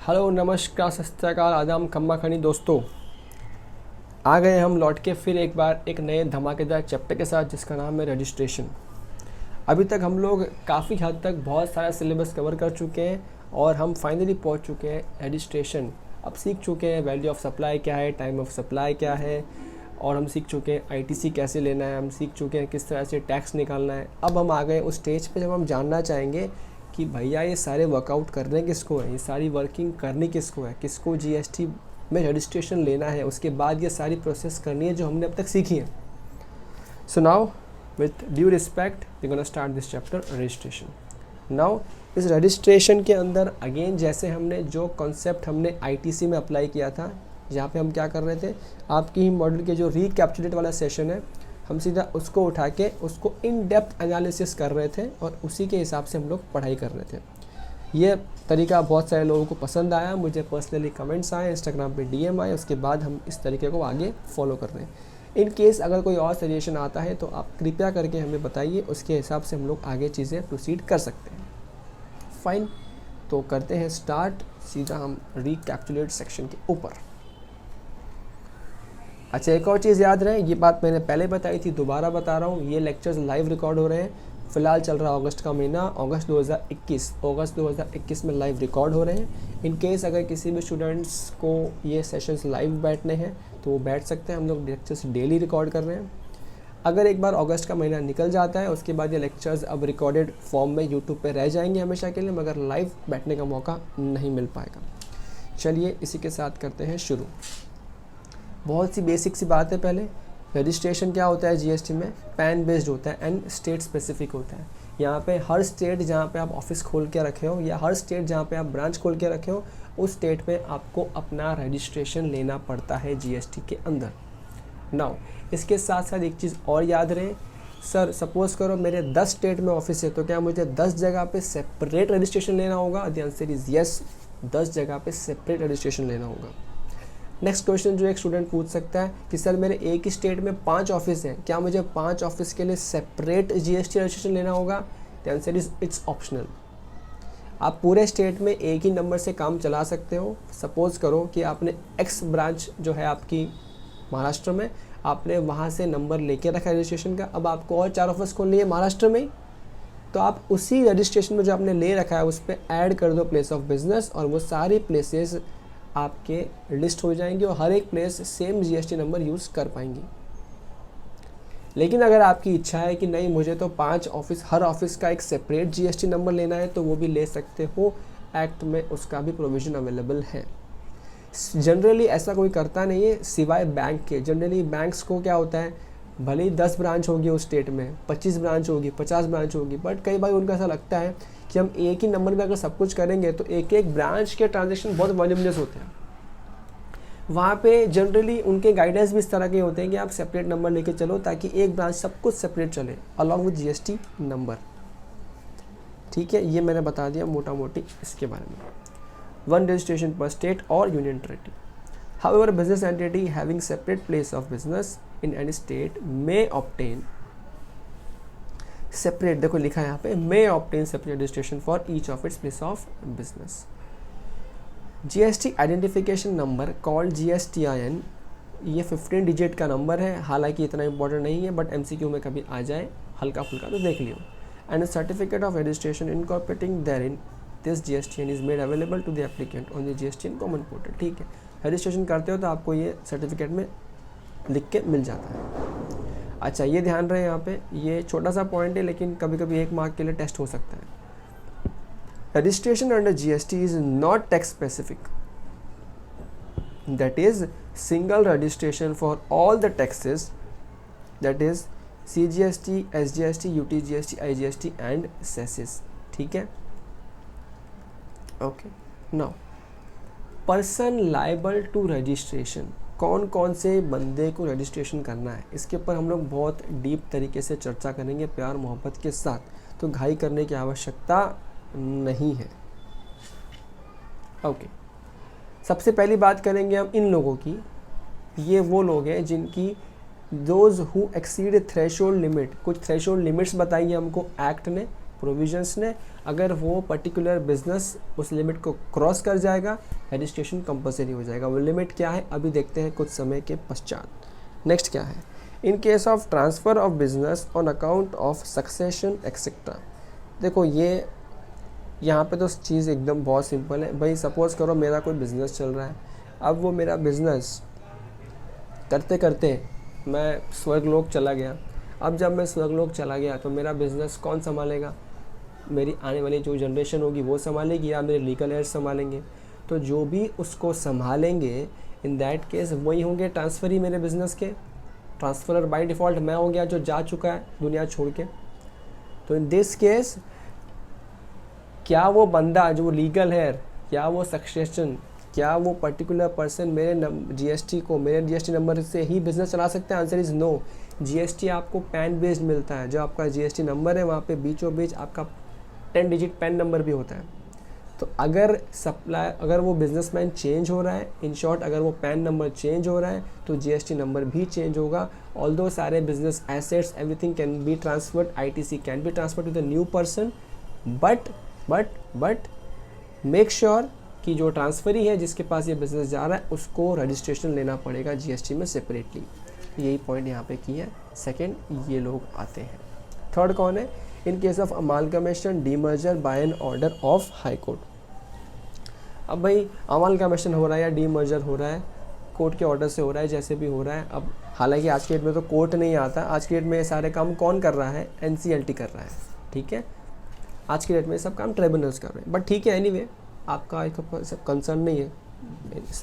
Hello नमस्कार सत श्री अकाल आदाम खम्मा खनी दोस्तों, आ गए हम लौट के फिर एक बार एक नए धमाकेदार चैप्टर के साथ जिसका नाम है रजिस्ट्रेशन। अभी तक हम लोग काफ़ी हद तक बहुत सारा सिलेबस कवर कर चुके हैं और हम फाइनली पहुंच चुके हैं रजिस्ट्रेशन। अब सीख चुके हैं वैल्यू ऑफ सप्लाई क्या है, टाइम ऑफ सप्लाई क्या है, और हम सीख चुके हैं आईटीसी कैसे लेना है, हम सीख चुके हैं किस तरह से टैक्स निकालना है। अब हम आ गए उस स्टेज पे जब हम जानना चाहेंगे कि भैया ये सारे वर्कआउट करने किसको है, ये सारी वर्किंग करनी किसको है, किसको जीएसटी में रजिस्ट्रेशन लेना है, उसके बाद ये सारी प्रोसेस करनी है जो हमने अब तक सीखी है। So now with due respect we gonna start this chapter registration. Now इस रजिस्ट्रेशन के अंदर अगेन जैसे हमने जो कॉन्सेप्ट हमने आईटीसी में अप्लाई किया था, जहाँ पे हम क्या कर रहे थे, आपकी ही मॉडल के जो रिकैप्चुलेट वाला सेशन है हम सीधा उसको उठा के उसको इन डेप्थ एनालिसिस कर रहे थे और उसी के हिसाब से हम लोग पढ़ाई कर रहे थे। ये तरीका बहुत सारे लोगों को पसंद आया, मुझे पर्सनली कमेंट्स आए, इंस्टाग्राम पे डीएम आए, उसके बाद हम इस तरीके को आगे फॉलो कर रहे हैं। इन केस अगर कोई और सजेशन आता है तो आप कृपया करके हमें बताइए, उसके हिसाब से हम लोग आगे चीज़ें प्रोसीड कर सकते हैं। फाइन, तो करते हैं स्टार्ट, सीधा हम रिकैप्चुलेट सेक्शन के ऊपर। अच्छा, एक और चीज़ याद रहे, ये बात मैंने पहले बताई थी, दोबारा बता रहा हूँ, ये लेक्चर्स लाइव रिकॉर्ड हो रहे हैं। फ़िलहाल चल रहा अगस्त का महीना, अगस्त 2021 में लाइव रिकॉर्ड हो रहे हैं। इन केस अगर किसी भी स्टूडेंट्स को ये सेशंस लाइव बैठने हैं तो वो बैठ सकते हैं। हम लोग लेक्चर्स डेली रिकॉर्ड कर रहे हैं। अगर एक बार अगस्त का महीना निकल जाता है उसके बाद ये लेक्चर्स अब रिकॉर्डेड फॉर्म में यूट्यूब पर रह जाएंगे हमेशा के लिए, मगर लाइव बैठने का मौका नहीं मिल पाएगा। चलिए इसी के साथ करते हैं शुरू। बहुत सी बेसिक सी बात है। पहले रजिस्ट्रेशन क्या होता है जीएसटी में, पैन बेस्ड होता है एंड स्टेट स्पेसिफिक होता है। यहाँ पे हर स्टेट जहाँ पे आप ऑफिस खोल के रखे हो या हर स्टेट जहाँ पे आप ब्रांच खोल के रखे हो उस स्टेट पे आपको अपना रजिस्ट्रेशन लेना पड़ता है जीएसटी के अंदर। नाउ इसके साथ साथ एक चीज़ और याद रहे, सर सपोज़ करो मेरे 10 स्टेट में ऑफिस है तो क्या मुझे 10 जगह पे सेपरेट रजिस्ट्रेशन लेना होगा? द आंसर इज़ येस, 10 जगह पे सेपरेट रजिस्ट्रेशन लेना होगा। नेक्स्ट क्वेश्चन जो एक स्टूडेंट पूछ सकता है कि सर मेरे एक ही स्टेट में 5 ऑफिस हैं, क्या मुझे 5 ऑफिस के लिए सेपरेट जीएसटी रजिस्ट्रेशन लेना होगा? The answer is it's optional. आप पूरे स्टेट में एक ही नंबर से काम चला सकते हो। सपोज़ करो कि आपने एक्स ब्रांच जो है आपकी महाराष्ट्र में, आपने वहाँ से नंबर लेके रखा रजिस्ट्रेशन का, अब आपको और 4 ऑफिस खोलनी है महाराष्ट्र में ही, तो आप उसी रजिस्ट्रेशन में जो आपने ले रखा है उस पर ऐड कर दो प्लेस ऑफ बिजनेस और वो सारी प्लेसेस आपके लिस्ट हो जाएंगे और हर एक place same GST number use कर पाएंगी। लेकिन अगर आपकी इच्छा है कि नहीं मुझे तो 5 ऑफिस, हर ऑफिस का एक सेपरेट जीएसटी नंबर लेना है, तो वो भी ले सकते हो। एक्ट में उसका भी प्रोविज़न अवेलेबल है। जनरली ऐसा कोई करता नहीं है सिवाय बैंक के। जनरली बैंक्स को क्या होता है, भले ही 10 ब्रांच होगी उस स्टेट में, 25 ब्रांच होगी, 50 ब्रांच होगी, बट कई बार उनका ऐसा लगता है कि हम एक ही नंबर में अगर सब कुछ करेंगे तो एक एक ब्रांच के ट्रांजैक्शन बहुत वॉल्यूमिनस होते हैं। वहाँ पे जनरली उनके गाइडेंस भी इस तरह के होते हैं कि आप सेपरेट नंबर लेके चलो ताकि एक ब्रांच सब कुछ सेपरेट चले अलॉन्ग विद जीएसटी नंबर। ठीक है, ये मैंने बता दिया मोटा मोटी इसके बारे में। 1 रजिस्ट्रेशन पर स्टेट और union territory. However, business entity having separate place of business in any state may obtain separate, देखो लिखा है यहाँ पे, may obtain separate registration for each of its place of business. GST identification number called GSTIN, ये 15 digit का number है, हालांकि इतना इंपॉर्टेंट नहीं है बट MCQ में कभी आ जाए हल्का फुल्का तो देख लियो। And certificate of registration incorporating therein this GSTN is made available to the applicant on the GSTN common portal. ठीक है, रजिस्ट्रेशन करते हो तो आपको ये सर्टिफिकेट में लिख के मिल जाता है। अच्छा, ये ध्यान रहे यहाँ पे, ये छोटा सा पॉइंट है लेकिन कभी कभी 1 मार्क के लिए टेस्ट हो सकता है। Registration under GST is not tax specific, that is single registration for all the taxes, that is CGST, SGST, UTGST, IGST and cesses. ठीक है, okay. Now person liable to registration, कौन कौन से बंदे को रजिस्ट्रेशन करना है, इसके ऊपर हम लोग बहुत डीप तरीके से चर्चा करेंगे प्यार मोहब्बत के साथ, तो घाई करने की आवश्यकता नहीं है। ओके, सबसे पहली बात करेंगे हम इन लोगों की। ये वो लोग हैं जिनकी those who exceed threshold limit, कुछ थ्रेशोल्ड लिमिट्स बताई है हमको एक्ट ने प्रोविजंस ने, अगर वो पर्टिकुलर बिजनेस उस लिमिट को क्रॉस कर जाएगा रजिस्ट्रेशन कंपलसरी हो जाएगा। वो लिमिट क्या है अभी देखते हैं कुछ समय के पश्चात। नेक्स्ट क्या है, in case of transfer of business on account of succession etcetera. देखो ये यहाँ पे तो चीज़ एकदम बहुत सिंपल है भाई। सपोज़ करो मेरा कोई बिज़नेस चल रहा है, अब वो मेरा बिज़नेस करते करते मैं स्वर्गलोक चला गया। अब जब मैं स्वर्गलोक चला गया तो मेरा बिज़नेस कौन संभालेगा? मेरी आने वाली जो जनरेशन होगी वो संभालेगी या मेरे लीगल एयर्स संभालेंगे? तो जो भी उसको संभालेंगे इन दैट केस वही होंगे ट्रांसफरी मेरे बिज़नेस के। ट्रांसफरर बाय डिफ़ॉल्ट मैं हो गया जो जा चुका है दुनिया छोड़ के। तो इन दिस केस क्या वो बंदा जो लीगल है, क्या वो सक्सेशन, क्या वो पर्टिकुलर पर्सन मेरे जीएसटी को मेरे जीएसटी नंबर से ही बिज़नेस चला सकता है? Answer is no. जीएसटी आपको पैन बेस्ड मिलता है। जो आपका जीएसटी नंबर है वहाँ पे बीचों बीच आपका 10 डिजिट पैन नंबर भी होता है। तो अगर वो बिजनेसमैन चेंज हो रहा है, इन शॉर्ट अगर वो पैन नंबर चेंज हो रहा है तो जीएसटी नंबर भी चेंज होगा। ऑल्दो सारे business assets everything can be transferred, ITC can be transferred to the new person, but make sure कि जो ट्रांसफरी है जिसके पास ये बिजनेस जा रहा है उसको रजिस्ट्रेशन लेना पड़ेगा जीएसटी में सेपरेटली। यही पॉइंट यहाँ पे की है। सेकंड ये लोग आते हैं। थर्ड कौन है, in case of amalgamation demerger by an order of high court. अब भाई अमालगमेशन हो रहा है या डीमर्जर हो रहा है कोर्ट के ऑर्डर से हो रहा है, जैसे भी हो रहा है। अब हालांकि आज के डेट में तो कोर्ट नहीं आता, आज के डेट में ये सारे काम कौन कर रहा है? एनसीएलटी कर रहा है, ठीक है। आज के डेट में सब काम ट्रिब्यूनल्स कर रहे हैं, बट ठीक है एनीवे आपका एक कंसर्न नहीं है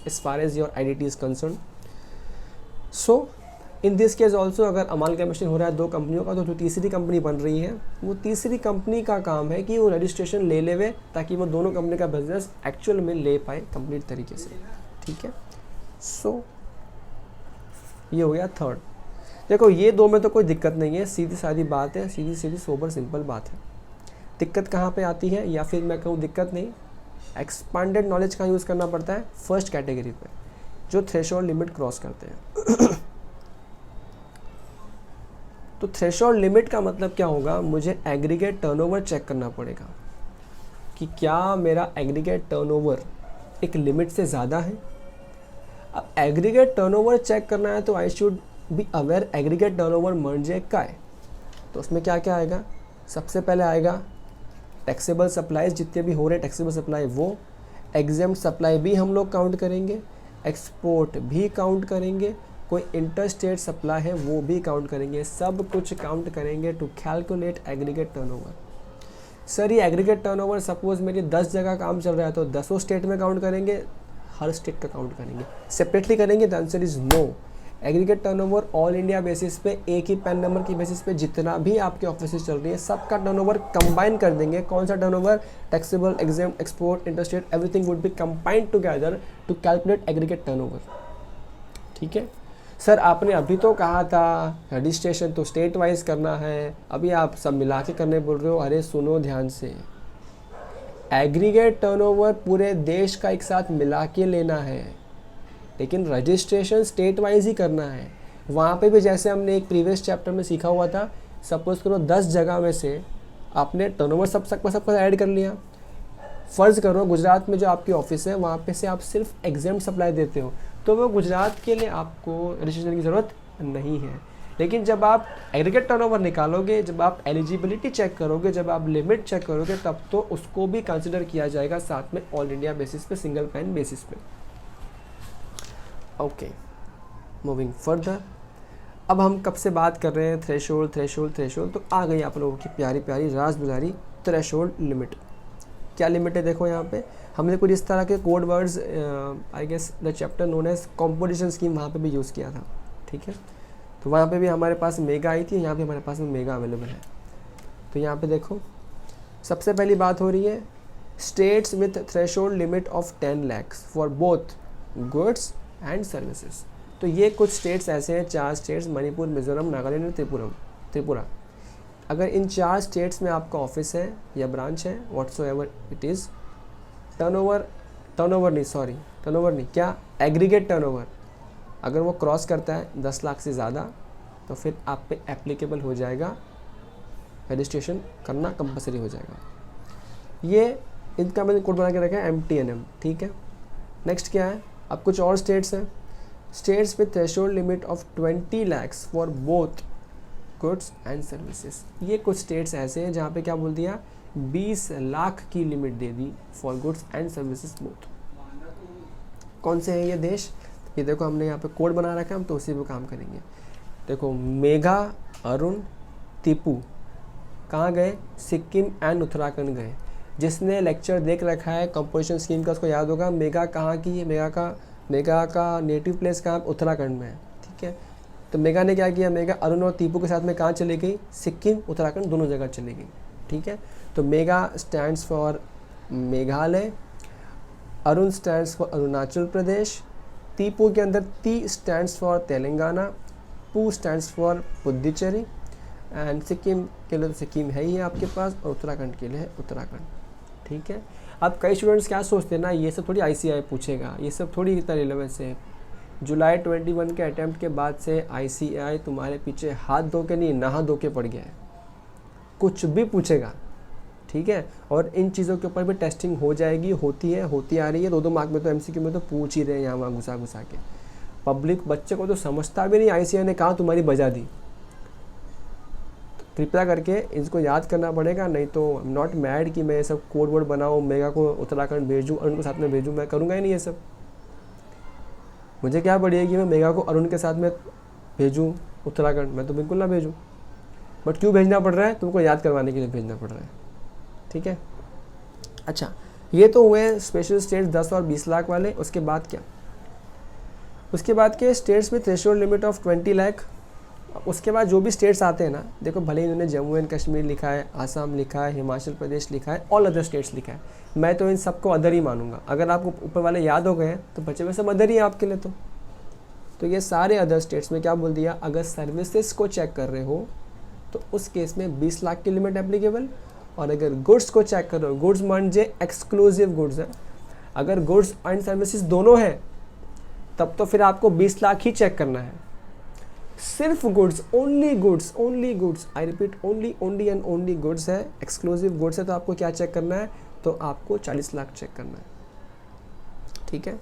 as far as your identity is concern. So in this case also अगर अमालगमेशन हो रहा है दो कंपनियों का, तो जो तीसरी कंपनी बन रही है वो तीसरी कंपनी का काम है कि वो रजिस्ट्रेशन ले लेवे ताकि वो दोनों कंपनी का बिजनेस एक्चुअल में ले पाए कंप्लीट तरीके से, ठीक है। सो ये हो गया थर्ड। देखो ये दो में तो कोई दिक्कत नहीं है, सीधी सादी बात है, सीधी सीधी सोबर सिंपल बात है। दिक्कत कहाँ पे आती है, या फिर मैं कहूँ दिक्कत नहीं, एक्सपांडेड नॉलेज का यूज़ करना पड़ता है फर्स्ट कैटेगरी पे जो थ्रेशोल्ड लिमिट क्रॉस करते हैं। तो थ्रेशोल्ड लिमिट का मतलब क्या होगा, मुझे एग्रीगेट टर्नओवर चेक करना पड़ेगा कि क्या मेरा एग्रीगेट टर्नओवर एक लिमिट से ज़्यादा है। अब एग्रीगेट टर्नओवर चेक करना है तो I should be aware aggregate turnover Marje का है। तो उसमें क्या क्या आएगा, सबसे पहले आएगा टैक्सेबल सप्लाईज जितने भी हो रहे टैक्सेबल सप्लाई वो, एग्जेम्प्ट सप्लाई भी हम लोग काउंट करेंगे, एक्सपोर्ट भी काउंट करेंगे, कोई इंटर स्टेट सप्लाई है वो भी काउंट करेंगे, सब कुछ काउंट करेंगे to calculate aggregate turnover. Sir ये एग्रीगेट टर्नओवर सपोज मेरी 10 जगह काम चल रहा है तो 10 स्टेट में काउंट करेंगे, हर स्टेट का काउंट करेंगे, सेपरेटली करेंगे? The answer is no. Aggregate turnover all India basis पे एक ही पैन नंबर की बेसिस पे जितना भी आपके ऑफिस चल रही है सबका टर्नओवर कंबाइन कर देंगे। कौन सा turnover? Taxable, exempt, export, interstate, everything would be combined together to calculate aggregate turnover, ठीक है। सर आपने अभी तो कहा था रजिस्ट्रेशन तो स्टेट वाइज करना है, अभी आप सब मिला के करने बोल रहे हो। अरे सुनो ध्यान से, एग्रीगेट टर्नओवर पूरे देश का एक साथ मिला के लेना है, लेकिन रजिस्ट्रेशन स्टेट वाइज ही करना है। वहाँ पे भी जैसे हमने एक प्रीवियस चैप्टर में सीखा हुआ था, सपोज करो 10 जगह में से आपने टर्नओवर सब ऐड कर लिया। फ़र्ज़ करो गुजरात में जो आपकी ऑफिस है वहाँ पे से आप सिर्फ एग्जेम्प्ट सप्लाई देते हो, तो वो गुजरात के लिए आपको रजिस्ट्रेशन की ज़रूरत नहीं है। लेकिन जब आप एग्रीगेट टर्नओवर निकालोगे, जब आप एलिजिबिलिटी चेक करोगे, जब आप लिमिट चेक करोगे, तब तो उसको भी कंसिडर किया जाएगा साथ में ऑल इंडिया बेसिस पे, सिंगल पैन बेसिस पे। Okay, moving further. अब हम कब से बात कर रहे हैं थ्रेशोल्ड थ्रेशोल्ड थ्रेशोल्ड, तो आ गई आप लोगों की प्यारी प्यारी राज दुलारी थ्रेशोल्ड लिमिट। क्या लिमिट है देखो यहाँ पे, हमने कुछ इस तरह के code words I guess the chapter known as composition scheme वहाँ पे भी यूज़ किया था, ठीक है। तो वहाँ पे भी हमारे पास मेगा आई थी, यहाँ पे हमारे पास में मेगा अवेलेबल है। तो यहाँ पे देखो सबसे पहली बात हो रही है states with threshold limit of 10 lakh for both goods and services. तो ये कुछ स्टेट्स ऐसे हैं, 4 स्टेट्स, मणिपुर, मिजोरम, नागालैंड और त्रिपुरा। अगर इन 4 स्टेट्स में आपका ऑफिस है या ब्रांच है, व्हाट्सोएवर इट इज़, टर्नओवर नहीं, क्या एग्रीगेट टर्नओवर अगर वो क्रॉस करता है 10 लाख से ज़्यादा, तो फिर आप पे एप्लीकेबल हो जाएगा रजिस्ट्रेशन करना कंपलसरी हो जाएगा। ये इनका मैंने कोड बना के रखा है MTNM, ठीक है। नेक्स्ट क्या है, अब कुछ और स्टेट्स हैं। States with threshold limit of 20 lakhs for both goods and services. ये कुछ स्टेट्स ऐसे हैं जहाँ पे क्या बोल दिया, 20 लाख की limit they the for goods and services both. कौन से हैं ये देश, ये देखो हमने यहाँ पे कोड बना रखा है, हम तो उसी पे काम करेंगे। देखो मेघा, अरुण, टीपू कहाँ गए, सिक्किम एंड उत्तराखंड गए। जिसने लेक्चर देख रखा है कंपोजिशन स्कीम का उसको याद होगा मेघा कहाँ की है, मेघा का नेटिव प्लेस कहाँ, उत्तराखंड में है, ठीक है। तो मेघा ने क्या किया, मेघा अरुण और टीपू के साथ में कहाँ चली गई, सिक्किम उत्तराखंड दोनों जगह चली गई, ठीक है। तो Megha stands for Meghalaya, Arun stands for Arunachal Pradesh, Tipu के अंदर T stands for Telangana, Pu stands for Puducherry and Sikkim के लिए तो सिक्किम है ही है आपके पास, और उत्तराखंड के लिए है उत्तराखंड, ठीक है। अब कई स्टूडेंट्स क्या सोचते हैं ना, ये सब थोड़ी ICAI पूछेगा, ये सब थोड़ी इतना रिलेवेंस है। जुलाई 21 के अटैम्प्ट के बाद से ICAI तुम्हारे पीछे हाथ धो के नहीं, नहा धो के पड़ गया है, कुछ भी पूछेगा, ठीक है। और इन चीज़ों के ऊपर भी टेस्टिंग हो जाएगी, होती आ रही है। 2-2 मार्क में तो MCQ में तो पूछ ही रहे हैं यहाँ वहाँ घुसा के। पब्लिक बच्चे को तो समझता भी नहीं, ICAI ने कहा तुम्हारी बजा दी। कृपया करके इसको याद करना पड़ेगा, नहीं तो आई एम नॉट मैड कि मैं ये सब कोड वर्ड बनाऊँ, मेगा को उत्तराखंड भेजूँ, अरुण को साथ में भेजूँ, मैं करूँगा ही नहीं ये सब। मुझे क्या पड़ी कि मैं मेगा को अरुण के साथ में भेजूँ उत्तराखंड, मैं तो बिल्कुल ना भेजूँ। बट क्यों भेजना पड़ रहा है, तुमको याद करवाने के लिए भेजना पड़ रहा है, ठीक है। अच्छा, ये तो हुए स्पेशल स्टेट्स 10 और 20 लाख वाले। उसके बाद क्या, उसके बाद के स्टेट्स में थ्रेशोल्ड लिमिट ऑफ 20 लाख। उसके बाद जो भी स्टेट्स आते हैं ना, देखो भले ही इन्होंने जम्मू एंड कश्मीर लिखा है, आसाम लिखा है, हिमाचल प्रदेश लिखा है, ऑल अदर स्टेट्स लिखा है, मैं तो इन सबको अदर ही मानूंगा। अगर आपको ऊपर वाले याद हो गए हैं तो बचे हुए सब अदर ही हैं आपके लिए। तो ये सारे अदर स्टेट्स में क्या बोल दिया, अगर सर्विसेज को चेक कर रहे हो तो उस केस में 20 लाख की लिमिट एप्लीकेबल। और अगर गुड्स को चेक कर रहे हो, गुड्स म्हणजे एक्सक्लूसिव गुड्स है, अगर गुड्स एंड सर्विसेज दोनों हैं तब तो फिर आपको 20 लाख ही चेक करना है। सिर्फ goods, only goods, I repeat only and only goods है, एक्सक्लूसिव गुड्स है, तो आपको क्या चेक करना है, तो आपको 40 लाख चेक करना है, ठीक है।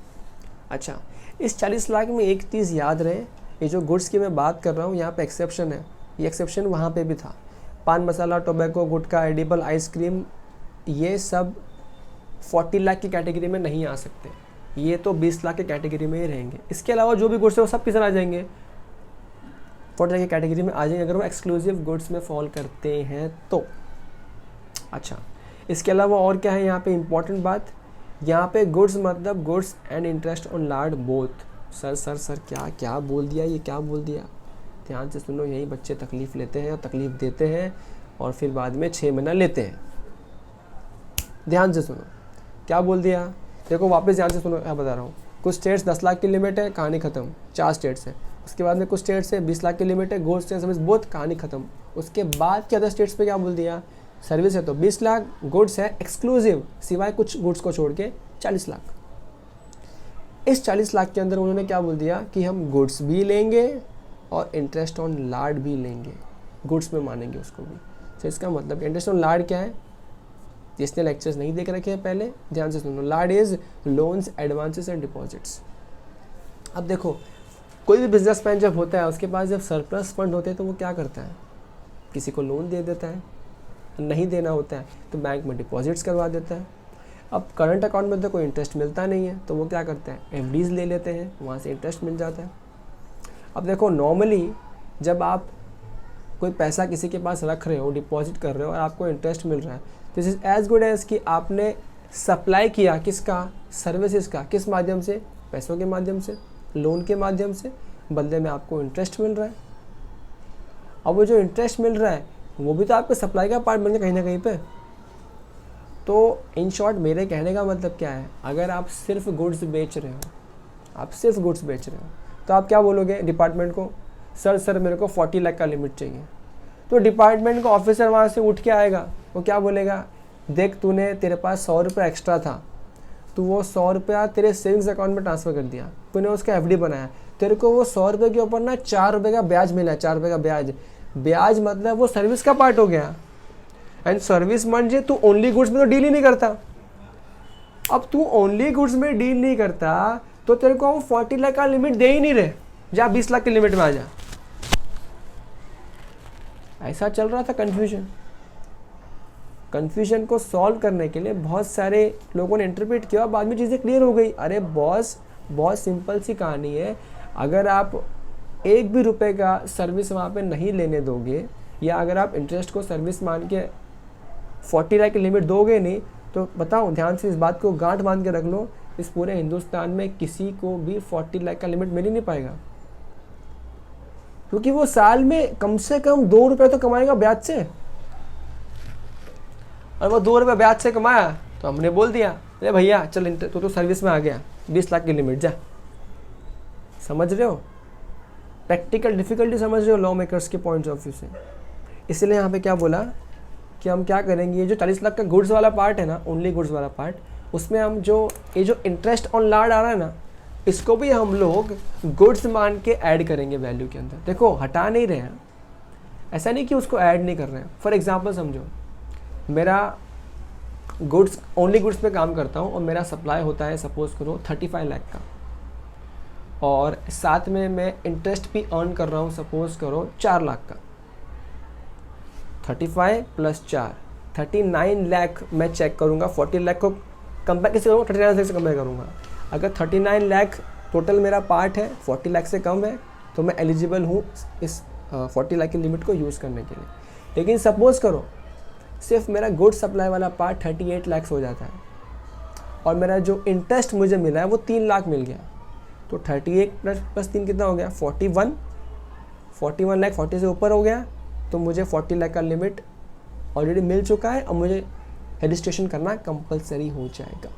अच्छा, इस 40 लाख में एक चीज़ याद रहे, ये जो गुड्स की मैं बात कर रहा हूँ यहाँ पे एक्सेप्शन है, ये एक्सेप्शन वहाँ पे भी था। पान मसाला, टोबैको, गुटखा, एडिबल, आइसक्रीम, ये सब 40 लाख की कैटेगरी में नहीं आ सकते, ये तो 20 लाख की कैटेगरी में ही रहेंगे। इसके अलावा जो भी गुड्स है वो सब किधर आ जाएंगे, 40 लाख की कैटेगरी में आ जाएंगे, अगर वो एक्सक्लूसिव गुड्स में फॉल करते हैं तो। अच्छा, इसके अलावा और क्या है यहाँ पे इंपॉर्टेंट बात, यहाँ पे गुड्स मतलब goods and interest on Lord both. Sir क्या बोल दिया, ये क्या बोल दिया, ध्यान से सुनो। यही बच्चे तकलीफ़ लेते हैं और तकलीफ़ देते हैं और फिर बाद में 6 महीना लेते हैं। ध्यान से सुनो क्या बोल दिया, देखो वापस ध्यान से सुनो क्या बता रहा हूँ। कुछ स्टेट्स 10 लाख की लिमिट है, कहानी ख़त्म, 4 स्टेट्स है। उसके बाद में कुछ स्टेट्स है 20 लाख की लिमिट है, गुड्स एंड सर्विस बोथ, कहानी ख़त्म। उसके बाद के अदर स्टेट्स पे क्या बोल दिया, सर्विस है तो 20 लाख, गुड्स है एक्सक्लूसिव सिवाय कुछ गुड्स को छोड़ के 40 लाख। इस 40 लाख के अंदर उन्होंने क्या बोल दिया कि हम गुड्स भी लेंगे और इंटरेस्ट ऑन लार्ड भी लेंगे, गुड्स में मानेंगे उसको भी। तो इसका मतलब इंटरेस्ट ऑन लार्ड क्या है, जिसने लेक्चर्स नहीं देख रखे हैं पहले ध्यान से सुनो। Lord is loans, advances and deposits. अब देखो कोई भी बिजनेसमैन जब होता है उसके पास जब सरप्लस फंड होते हैं तो वो क्या करता है, किसी को लोन दे देता है, नहीं देना होता है तो बैंक में डिपॉजिट्स करवा देता है। अब करंट अकाउंट में तो कोई इंटरेस्ट मिलता नहीं है तो वो क्या करते हैं, एफडीज ले लेते हैं, वहाँ से इंटरेस्ट मिल जाता है। अब देखो नॉर्मली जब आप कोई पैसा किसी के पास रख रहे हो, डिपॉजिट कर रहे हो और आपको इंटरेस्ट मिल रहा है, this is as good as कि आपने सप्लाई किया किसका, सर्विसेज का, किस माध्यम से, पैसों के माध्यम से, लोन के माध्यम से, बदले में आपको इंटरेस्ट मिल रहा है। अब वो जो इंटरेस्ट मिल रहा है वो भी तो आपके सप्लाई का पार्ट बन गया कहीं ना कहीं पे। तो इन शॉर्ट मेरे कहने का मतलब क्या है, अगर आप सिर्फ गुड्स बेच रहे हो, आप सिर्फ गुड्स बेच रहे हो तो आप क्या बोलोगे डिपार्टमेंट को, सर मेरे को 40 लाख का लिमिट चाहिए। तो डिपार्टमेंट का ऑफिसर वहाँ से उठ के आएगा, वो क्या बोलेगा, देख तेरे पास 100 रुपये एक्स्ट्रा था, तो वो 100 रुपया तेरे सेविंग्स अकाउंट में ट्रांसफ़र कर दिया, तूने उसका एफडी बनाया, तेरे को वो 100 रुपये के ऊपर ना 4 रुपये का ब्याज मिला, 4 रुपये का ब्याज मतलब वो सर्विस का पार्ट हो गया। एंड सर्विस म्हणजे तू ओनली गुड्स में तो डील ही नहीं करता। अब तू ओनली गुड्स में डील नहीं करता तो तेरे को हम 40 लाख का लिमिट दे ही नहीं रहे, जा 20 लाख की लिमिट में आ जा। ऐसा चल रहा था कन्फ्यूजन। कन्फ्यूजन को सॉल्व करने के लिए बहुत सारे लोगों ने इंटरप्रेट किया, बाद में चीज़ें क्लियर हो गई। अरे बॉस, बहुत सिंपल सी कहानी है, अगर आप एक भी रुपए का सर्विस वहाँ पे नहीं लेने दोगे, या अगर आप इंटरेस्ट को सर्विस मान के 40 लाख की लिमिट दोगे नहीं, तो बताओ ध्यान से इस बात को गांठ बांध के रख लो, इस पूरे हिंदुस्तान में किसी को भी 40 लाख का लिमिट मिल ही नहीं पाएगा। क्योंकि वो साल में कम से कम 2 रुपये तो कमाएगा ब्याज से, और वो 2 रुपये ब्याज से कमाया तो हमने बोल दिया अरे भैया चल तो सर्विस में आ गया, 20 लाख की लिमिट जा। समझ रहे हो प्रैक्टिकल डिफिकल्टी, समझ रहे हो लॉ मेकर्स के पॉइंट ऑफ व्यू से। इसलिए यहाँ पे क्या बोला कि हम क्या करेंगे, ये जो 40 लाख का गुड्स वाला पार्ट है ना, ओनली गुड्स वाला पार्ट, उसमें हम ये जो इंटरेस्ट ऑन लार्ड आ रहा है ना, इसको भी हम लोग गुड्स मान के ऐड करेंगे वैल्यू के अंदर। देखो हटा नहीं रहे हैं, ऐसा नहीं कि उसको ऐड नहीं कर रहे हैं। फॉर एग्जांपल समझो, मेरा गुड्स ओनली गुड्स पे काम करता हूँ और मेरा सप्लाई होता है सपोज करो 35 लाख का, और साथ में मैं इंटरेस्ट भी अर्न कर रहा हूँ सपोज करो 4 लाख का। 35 + 4 39 लाख मैं चेक करूँगा। 40 लाख को कंपेयर किससे करूँगा, 39 लाख से कंपेयर करूँगा। अगर 39 लाख टोटल मेरा पार्ट है, 40 लाख से कम है, तो मैं एलिजिबल हूँ इस 40 लाख की लिमिट को यूज़ करने के लिए। लेकिन सपोज़ करो सिर्फ मेरा गुड सप्लाई वाला पार्ट 38 लाख हो जाता है, और मेरा जो इंटरेस्ट मुझे मिला है वो 3 लाख मिल गया, तो 38 + 3 कितना हो गया, 41 लाख 40 से ऊपर हो गया, तो मुझे 40 लाख का लिमिट ऑलरेडी मिल चुका है और मुझे रजिस्ट्रेशन करना कंपलसरी हो जाएगा।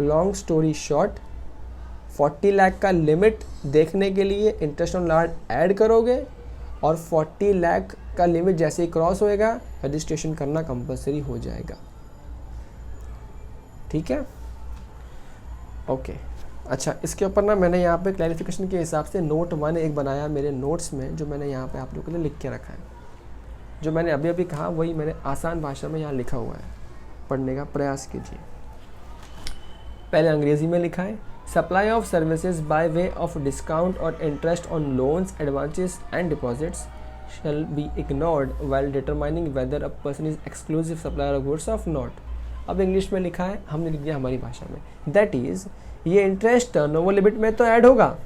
लॉन्ग स्टोरी शॉर्ट, 40 लाख का लिमिट देखने के लिए इंटरेस्ट ऑन लार्ड ऐड करोगे, और 40 लाख का लिमिट जैसे ही क्रॉस होएगा रजिस्ट्रेशन करना कंपलसरी हो जाएगा। ठीक है, ओके। अच्छा, इसके ऊपर ना मैंने यहाँ पे क्लैरिफिकेशन के हिसाब से नोट 1 एक बनाया मेरे नोट्स में, जो मैंने यहाँ पे आप लोगों के लिए लिख के रखा है। जो मैंने अभी अभी कहा वही मैंने आसान भाषा में यहाँ लिखा हुआ है, पढ़ने का प्रयास कीजिए। पहले अंग्रेज़ी में लिखा है, supply of services by way of discount और interest on loans, advances and deposits shall be ignored while determining whether a person is exclusive supplier of goods or not। अब इंग्लिश में लिखा है, हमने लिख दिया हमारी भाषा में। दैट इज़, ये इंटरेस्ट टर्नओवर लिमिट में तो ऐड होगा,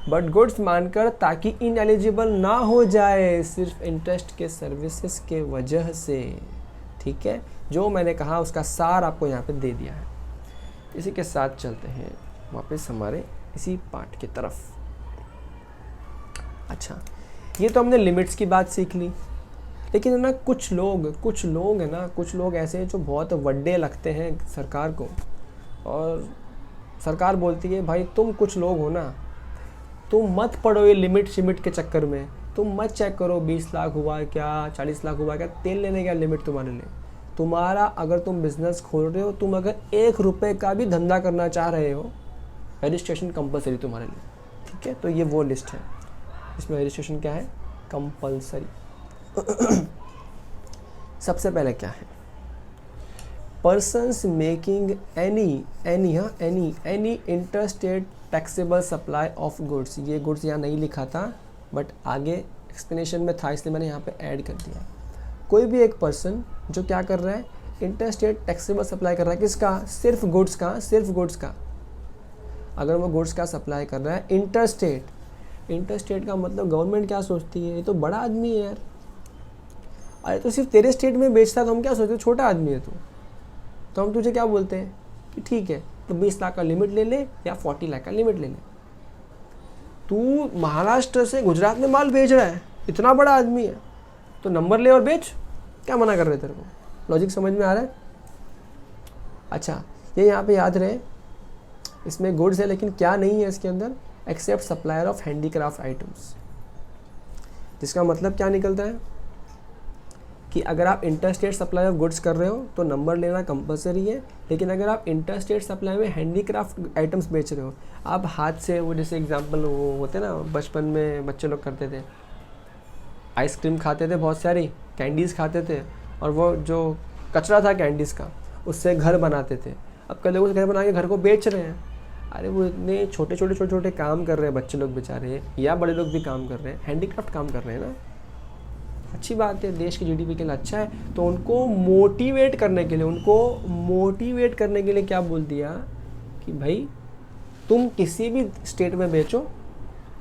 बट गुड्स मानकर ताकि इनएलिजिबल ना हो जाए सिर्फ इंटरेस्ट के सर्विसेज के वजह से। ठीक है, जो मैंने कहा उसका सार आपको यहाँ पे दे दिया है। इसी के साथ चलते हैं वापस हमारे इसी पार्ट की तरफ। अच्छा, ये तो हमने लिमिट्स की बात सीख ली, लेकिन है ना कुछ लोग है ना, कुछ लोग ऐसे हैं जो बहुत वड्डे लगते हैं सरकार को, और सरकार बोलती है भाई तुम कुछ लोग हो ना, तुम मत पड़ो ये लिमिट शिमिट के चक्कर में, तुम मत चेक करो 20 लाख हुआ क्या, 40 लाख हुआ क्या, तेल लेने का लिमिट तुम्हारे लिए। तुम्हारा अगर तुम बिजनेस खोल रहे हो, तुम अगर 1 रुपये का भी धंधा करना चाह रहे हो, रजिस्ट्रेशन कंपलसरी तुम्हारे लिए। ठीक है, तो ये वो लिस्ट है, इसमें रजिस्ट्रेशन क्या है, कंपलसरी। सबसे पहले क्या है, persons making any interstate taxable supply of goods. ये गुड्स यहाँ नहीं लिखा था, बट आगे एक्सप्लेनेशन में था, इसलिए मैंने यहाँ पे ऐड कर दिया। कोई भी एक पर्सन जो क्या कर रहा है, इंटरस्टेट टैक्सेबल सप्लाई कर रहा है, किसका, सिर्फ गुड्स का। अगर वो गुड्स का सप्लाई कर रहा है इंटरस्टेट का मतलब गवर्नमेंट क्या सोचती है, ये तो बड़ा आदमी है यार, अरे तो सिर्फ तेरे स्टेट में बेचता तो हम क्या सोचते, छोटा आदमी है तू, तो हम तुझे क्या बोलते हैं कि ठीक है तो 20 लाख का लिमिट ले ले या 40 लाख का लिमिट ले ले। तू महाराष्ट्र से गुजरात में माल भेज रहा है, इतना बड़ा आदमी है, तो नंबर ले और बेच, क्या मना कर रहे तेरे को, लॉजिक समझ में आ रहा है। अच्छा, ये यहाँ पे याद रहे, इसमें गुड्स है लेकिन क्या नहीं है इसके अंदर, except supplier of handicraft items. जिसका मतलब क्या निकलता है कि अगर आप इंटरस्टेट सप्लाई ऑफ गुड्स कर रहे हो तो नंबर लेना कंपलसरी है, लेकिन अगर आप इंटरस्टेट सप्लाई में हैंडीक्राफ्ट आइटम्स बेच रहे हो, आप हाथ से, वो जैसे एग्जांपल वो होते ना बचपन में बच्चे लोग करते थे, आइसक्रीम खाते थे बहुत सारी, कैंडीज़ खाते थे, और वो जो कचरा था कैंडीज़ का उससे घर बनाते थे। अब कई लोग उस घर बना के घर को बेच रहे हैं। अरे वो इतने छोटे छोटे काम कर रहे हैं बच्चे लोग बेचारे, या बड़े लोग भी काम कर रहे हैं, हैंडीक्राफ्ट काम कर रहे हैं ना, अच्छी बात है, देश की जीडीपी के लिए अच्छा है। तो उनको मोटिवेट करने के लिए क्या बोल दिया कि भाई तुम किसी भी स्टेट में बेचो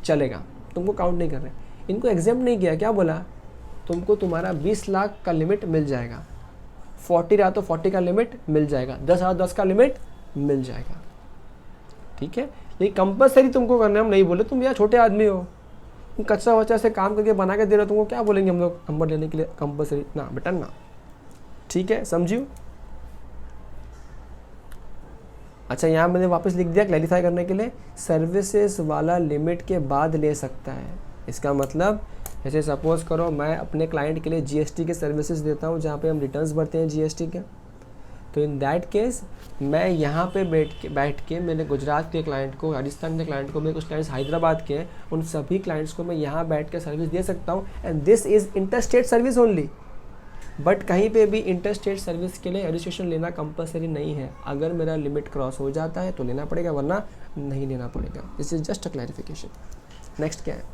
चलेगा, तुमको काउंट नहीं कर रहे। इनको एग्जाम नहीं किया, क्या बोला, तुमको तुम्हारा 20 लाख का लिमिट मिल जाएगा, 40 रहा तो 40 का लिमिट मिल जाएगा, 10 का लिमिट मिल जाएगा, ठीक है। लेकिन कंपलसरी तुमको करना, हम नहीं बोले, तुम यार छोटे आदमी हो, तुम कच्चा वच्चा से काम करके बना के दे रहे हो, तुमको क्या बोलेंगे हम लोग नंबर लेने के लिए कंपलसरी ना बेटा ना, ठीक है, समझियो। अच्छा, यहाँ मैंने वापस लिख दिया क्लैरिफाई करने के लिए, सर्विसेज वाला लिमिट के बाद ले सकता है। इसका मतलब जैसे सपोज करो मैं अपने क्लाइंट के लिए जीएसटी के सर्विसेज देता हूँ, जहाँ पे हम रिटर्न्स भरते हैं जीएसटी के, तो इन दैट केस मैं यहाँ पे बैठ के मैंने गुजरात के क्लाइंट को, राजस्थान के क्लाइंट को, मेरे कुछ क्लाइंट्स हैदराबाद के हैं, उन सभी क्लाइंट्स को मैं यहाँ बैठ के सर्विस दे सकता हूँ। And this is interstate service only. But कहीं पे भी इंटरस्टेट सर्विस के लिए रजिस्ट्रेशन लेना कंपलसरी नहीं है। अगर मेरा लिमिट क्रॉस हो जाता है तो लेना पड़ेगा, वरना नहीं लेना पड़ेगा। This is just a clarification. Next क्या है,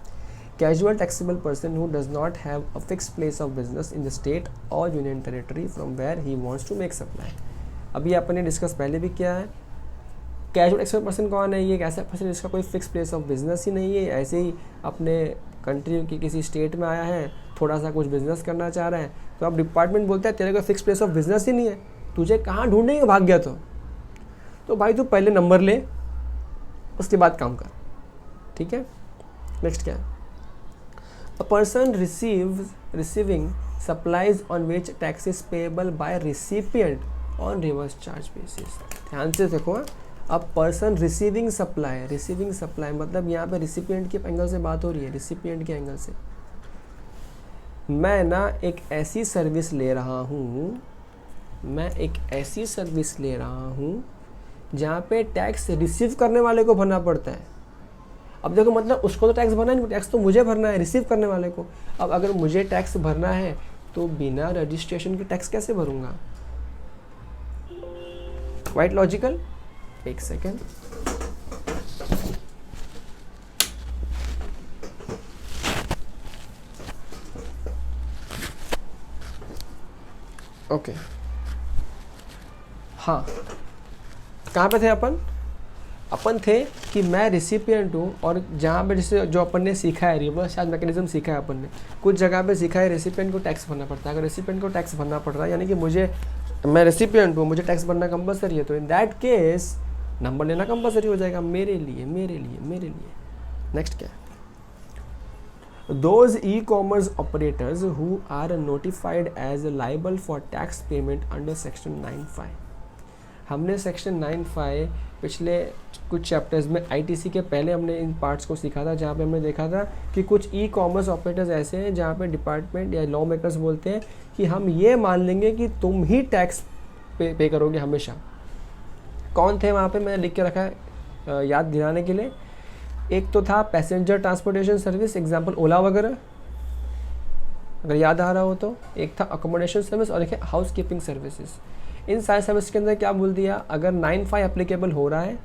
casual taxable person who does not have a fix place of business in the state और union territory from where he wants to make supply. अभी आपने डिस्कस पहले भी किया है, casual taxable person कौन है, ये एक ऐसा पर्सन जिसका कोई फिक्स प्लेस ऑफ बिजनेस ही नहीं है, ऐसे ही अपने कंट्री की किसी स्टेट में आया है, थोड़ा सा कुछ बिजनेस करना चाह रहे हैं, तो अब डिपार्टमेंट बोलता है तेरे को फिक्स प्लेस ऑफ बिजनेस ही नहीं है, तुझे कहाँ ढूंढेंगे, भाग गया तो भाई तू पहले नंबर ले, उसके बाद काम कर, ठीक है। नेक्स्ट क्या है, a person receiving supplies on which tax is payable by recipient on reverse charge basis. ध्यान से देखो, अब पर्सन रिसीविंग सप्लाई मतलब यहाँ पे रिसिपिएंट के एंगल से बात हो रही है, रिसिपिएंट के एंगल से। मैं ना एक ऐसी सर्विस ले रहा हूँ जहाँ पे टैक्स रिसीव करने वाले को भरना पड़ता है। अब देखो, मतलब उसको तो टैक्स भरना नहीं, टैक्स तो मुझे भरना है, रिसीव करने वाले को। अब अगर मुझे टैक्स भरना है तो बिना रजिस्ट्रेशन के टैक्स कैसे भरूंगा? Quite logical. एक सेकेंड, ओके, हाँ, कहाँ पे थे अपन थे कि मैं रिसिपिएंट हूँ, और जहाँ पे जैसे जो अपन ने सीखा है रिवर्स चार्ज मैकेनिज्म सीखा है अपन ने, कुछ जगह पे सीखा है रेसिपिएंट को टैक्स भरना पड़ता है। अगर रेसिपिएंट को टैक्स भरना पड़ रहा है यानी कि मैं रेसिपिएंट हूँ, मुझे टैक्स भरना कंपलसरी है, तो इन दैट केस नंबर लेना कंपलसरी हो जाएगा मेरे लिए। नेक्स्ट क्या है, those e-commerce operators who are notified as liable for tax payment under section 9(5). हमने सेक्शन 9(5) पिछले कुछ चैप्टर्स में आईटीसी के पहले हमने इन पार्ट्स को सीखा था, जहाँ पे हमने देखा था कि कुछ ई कॉमर्स ऑपरेटर्स ऐसे हैं जहाँ पे डिपार्टमेंट या लॉ मेकर्स बोलते हैं कि हम ये मान लेंगे कि तुम ही टैक्स पे करोगे हमेशा। कौन थे वहाँ पे, मैंने लिख के रखा है याद दिलाने के लिए। एक तो था पैसेंजर ट्रांसपोर्टेशन सर्विस, एग्जांपल ओला वगैरह, अगर याद आ रहा हो तो। एक था अकोमोडेशन सर्विस और एक है हाउस कीपिंग सर्विसेज। इन सारे सर्विस के अंदर क्या बोल दिया, अगर 9(5) एप्लीकेबल हो रहा है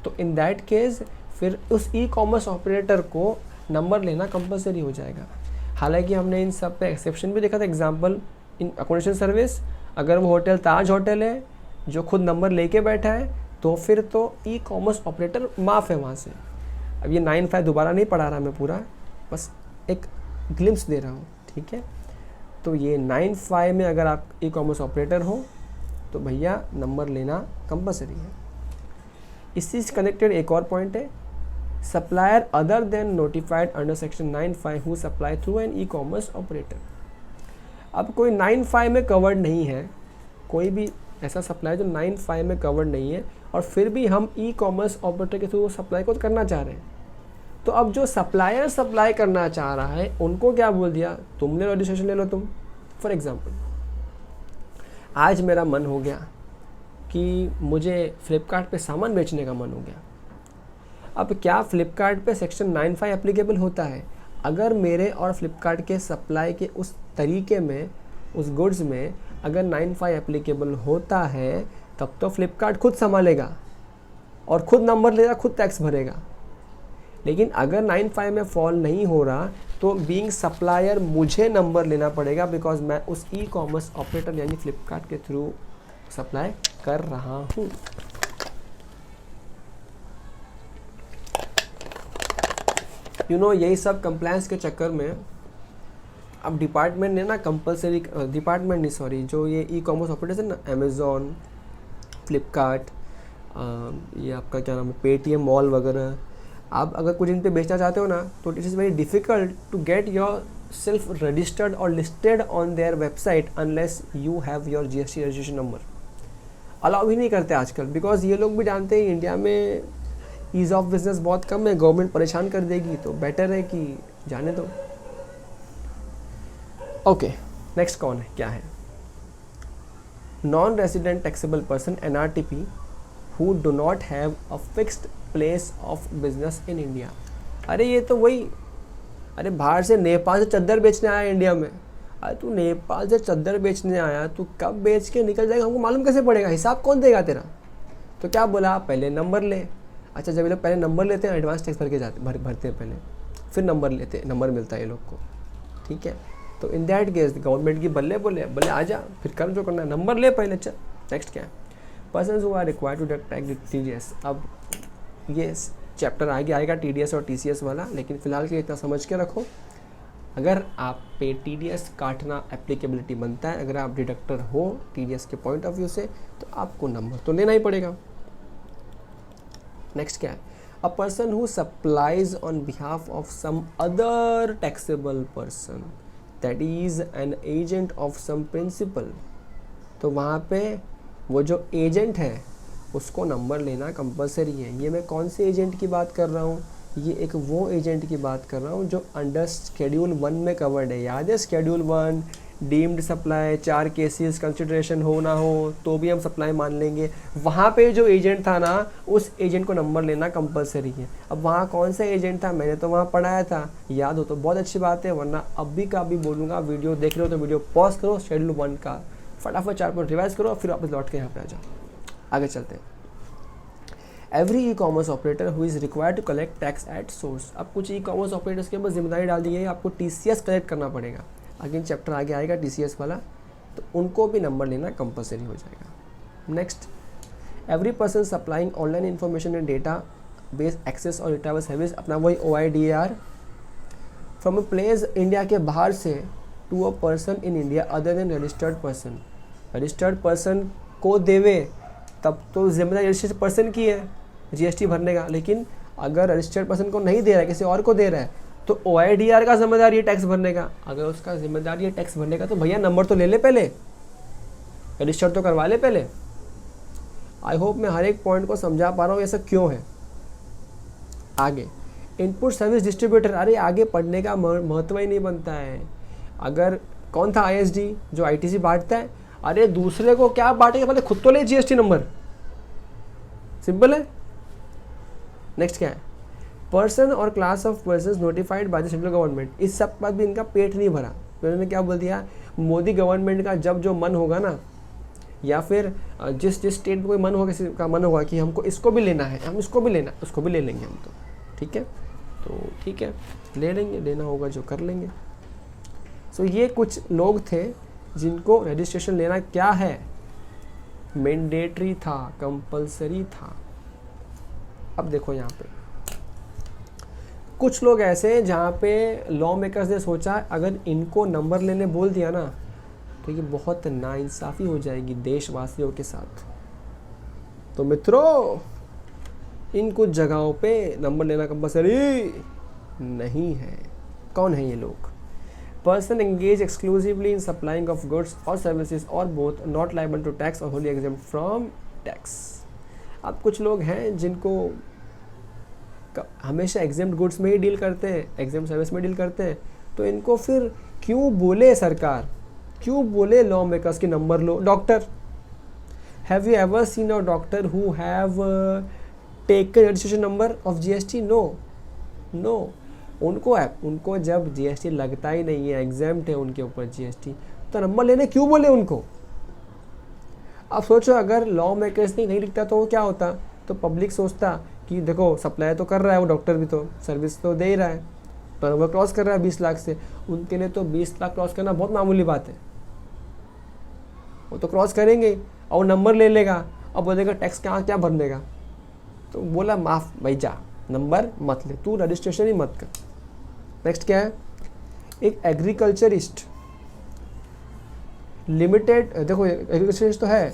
तो इन दैट केस फिर उस ई कॉमर्स ऑपरेटर को नंबर लेना कंपलसरी हो जाएगा। हालांकि हमने इन सब पे एक्सेप्शन भी देखा था। एग्जांपल इन अकोमोडेशन सर्विस, अगर वो होटल ताज होटल है जो खुद नंबर लेके बैठा है तो फिर तो ई कॉमर्स ऑपरेटर माफ़ है वहाँ से। अब ये 9(5) दोबारा नहीं पढ़ा रहा मैं पूरा, बस एक ग्लिम्स दे रहा हूँ, ठीक है। तो ये 9(5) में अगर आप ई कॉमर्स ऑपरेटर हो तो भैया नंबर लेना कंपलसरी है। इससे कनेक्टेड एक और पॉइंट है, supplier other than notified under section 9(5) who supply through an e commerce operator. अब कोई 9(5) में कवर्ड नहीं है, कोई भी ऐसा सप्लाई जो 9(5) में कवर्ड नहीं है और फिर भी हम ई कॉमर्स ऑपरेटर के थ्रू सप्लाई को करना चाह रहे हैं, तो अब जो सप्लायर सप्लाई करना चाह रहा है उनको क्या बोल दिया, तुमने रजिस्ट्रेशन ले लो तुम। फॉर एग्जांपल, आज मेरा मन हो गया कि मुझे फ्लिपकार्ट पे सामान बेचने का मन हो गया। अब क्या फ्लिपकार्ट पे सेक्शन 9(5) एप्लीकेबल होता है? अगर मेरे और फ्लिपकार्ट के सप्लाई के उस तरीके में, उस गुड्स में अगर 95 एप्लीकेबल होता है, तब तो फ्लिपकार्ट खुद संभालेगा और खुद नंबर लेगा, खुद टैक्स भरेगा। लेकिन अगर 95 में फॉल नहीं हो रहा तो बीइंग सप्लायर मुझे नंबर लेना पड़ेगा, बिकॉज मैं उस ई कॉमर्स ऑपरेटर यानी फ्लिपकार्ट के थ्रू सप्लाई कर रहा हूँ। यही सब कंप्लायंस के चक्कर में अब डिपार्टमेंट ने ना कंपलसरी, डिपार्टमेंट नहीं सॉरी, जो ये ई कॉमर्स ऑपरेटर्स है ना, अमेज़ॉन, फ्लिपकार्ट, ये आपका क्या नाम है, पेटीएम मॉल वगैरह, आप अगर कुछ इन पे बेचना चाहते हो ना, तो it is very difficult to get yourself registered और listed on their website unless you have your GST registration number. Allow ही नहीं करते आजकल, बिकॉज ये लोग भी जानते हैं इंडिया में ईज़ ऑफ बिजनेस बहुत कम है, गवर्नमेंट परेशान कर देगी, तो बेटर है कि जाने दो। ओके, नेक्स्ट कौन है, क्या है? Non resident taxable person NRTP who do not have a fixed place of business in India. अरे ये तो वही, अरे बाहर से नेपाल से चद्दर बेचने आया इंडिया में। अरे तू नेपाल से चद्दर बेचने आया, तू कब बेच के निकल जाएगा हमको मालूम कैसे पड़ेगा, हिसाब कौन देगा तेरा? तो क्या बोला, पहले नंबर ले। अच्छा, जब ये लोग पहले नंबर लेते हैं, एडवांस टैक्स भर के भरते हैं पहले, फिर नंबर लेते हैं, नंबर मिलता है ये लोग को, ठीक है। तो इन दैट केस गवर्नमेंट की बल्ले बोले आ जा, फिर कर जो करना है, नंबर ले पहले। चल नेक्स्ट क्या है, persons who are required to deduct TDS। अब ये चैप्टर आगे आएगा TDS और TCS वाला, लेकिन फिलहाल के इतना समझ के रखो, अगर आप पे TDS काटना एप्लीकेबिलिटी बनता है, अगर आप डिडक्टर हो TDS के पॉइंट ऑफ व्यू से, तो आपको नंबर तो लेना ही पड़ेगा। नेक्स्ट क्या है, a person who supplies on behalf of some other taxable person that is an agent of some principal. तो वहाँ पे वो जो एजेंट है उसको नंबर लेना कंपलसरी है। ये मैं कौन से एजेंट की बात कर रहा हूँ, ये एक वो एजेंट की बात कर रहा हूँ जो अंडर शेड्यूल 1 में कवर्ड है। याद है schedule 1 deemed supply, 4 cases consideration हो ना हो तो भी हम सप्लाई मान लेंगे। वहाँ पे जो एजेंट था ना, उस एजेंट को नंबर लेना कंपलसरी है। अब वहाँ कौन सा एजेंट था, मैंने तो वहाँ पढ़ाया था, याद हो तो बहुत अच्छी बात है, वरना अभी का अभी बोलूँगा। वीडियो देख रहे हो तो वीडियो पॉज करो, शेड्यूल 1 का फटाफट 4 पॉइंट रिवाइज करो, फिर वापस लौट के यहाँ पे आ जाओ। आगे चलते हैं। Every e commerce operator who is required to collect tax at source. अब कुछ ई कॉमर्स ऑपरेटर्स के ऊपर जिम्मेदारी डाल दी है, आपको TCS कलेक्ट करना पड़ेगा। अगेन चैप्टर आगे आएगा TCS वाला, तो उनको भी नंबर लेना कंपलसरी हो जाएगा। Next, every person supplying online information and data base access और रिट्राइवल सर्विस, अपना वही OIDAR from a place India के बाहर से to a person in India other than registered person. Registered person को देवे तब तो जिम्मेदारी रजिस्टर्ड पर्सन की है GST भरने का, लेकिन अगर रजिस्टर्ड पर्सन को नहीं दे रहा है, किसी और को दे रहा है, तो OIDAR का जिम्मेदारी है टैक्स भरने का। अगर उसका जिम्मेदारी है टैक्स भरने का, तो भैया नंबर तो ले ले पहले, रजिस्टर तो करवा ले पहले। आई होप मैं हर एक पॉइंट को समझा पा रहा हूँ, ऐसा क्यों है। आगे, इनपुट सर्विस डिस्ट्रीब्यूटर। अरे आगे पढ़ने का महत्व ही नहीं बनता है। अगर कौन था ISD जो ITC बांटता है, अरे दूसरे को क्या बांटेगा, पहले खुद तो ले GST नंबर, सिंपल है। नेक्स्ट क्या है, पर्सन और class of person notified by the central government. इस सब बात भी इनका पेट नहीं भरा, तो इन्होंने क्या बोल दिया, मोदी गवर्नमेंट का जब जो मन होगा ना, या फिर जिस स्टेट में कोई मन होगा, किसी का मन होगा कि हमको इसको भी लेना है, हम इसको भी लेना, उसको भी ले लेंगे हम। तो ठीक है, तो ठीक है, ले लेंगे, लेना होगा जो कर लेंगे। सो ये कुछ लोग थे जिनको रजिस्ट्रेशन लेना क्या है, मैंडेटरी था, कंपलसरी था। अब देखो यहाँ पे कुछ लोग ऐसे हैं जहाँ पे लॉ मेकर्स ने सोचा अगर इनको नंबर लेने बोल दिया ना, तो ये बहुत नाइंसाफ़ी हो जाएगी देशवासियों के साथ। तो मित्रों, इन कुछ जगहों पे नंबर लेना कंपलसरी नहीं है। कौन है ये लोग? Person engage exclusively in supplying of goods और सर्विसेज और both not liable to tax और होली एग्जेम्प्ट फ्रॉम टैक्स। अब कुछ लोग हैं जिनको हमेशा एग्जेम्प्ट गुड्स में ही डील करते हैं, एग्जेम्प्ट सर्विस में डील करते हैं, तो इनको फिर क्यों बोले सरकार, क्यों बोले लॉ मेकर्स की नंबर लो। Doctor, have you ever seen a doctor who have taken registration number of GST? No. उनको जब जीएसटी लगता ही नहीं है, एग्जाम्प्ट है उनके ऊपर जीएसटी, तो नंबर लेने क्यों बोले उनको? अब सोचो अगर लॉ मेकर्स नहीं लिखता तो वो क्या होता? तो पब्लिक सोचता कि देखो सप्लाई तो कर रहा है वो डॉक्टर भी, तो सर्विस तो दे ही रहा है, टर्नओवर क्रॉस कर रहा है 20 लाख से, उनके लिए तो 20 लाख क्रॉस करना बहुत मामूली बात है। वो तो क्रॉस करेंगे और नंबर ले लेगा और बोलेगा टैक्स क्या भरने का। तो बोला माफ भाई, जा नंबर मत ले, तू रजिस्ट्रेशन ही मत कर। नेक्स्ट क्या है? एक एग्रीकल्चरिस्ट लिमिटेड, देखो एग्रीकल्चरिस्ट तो है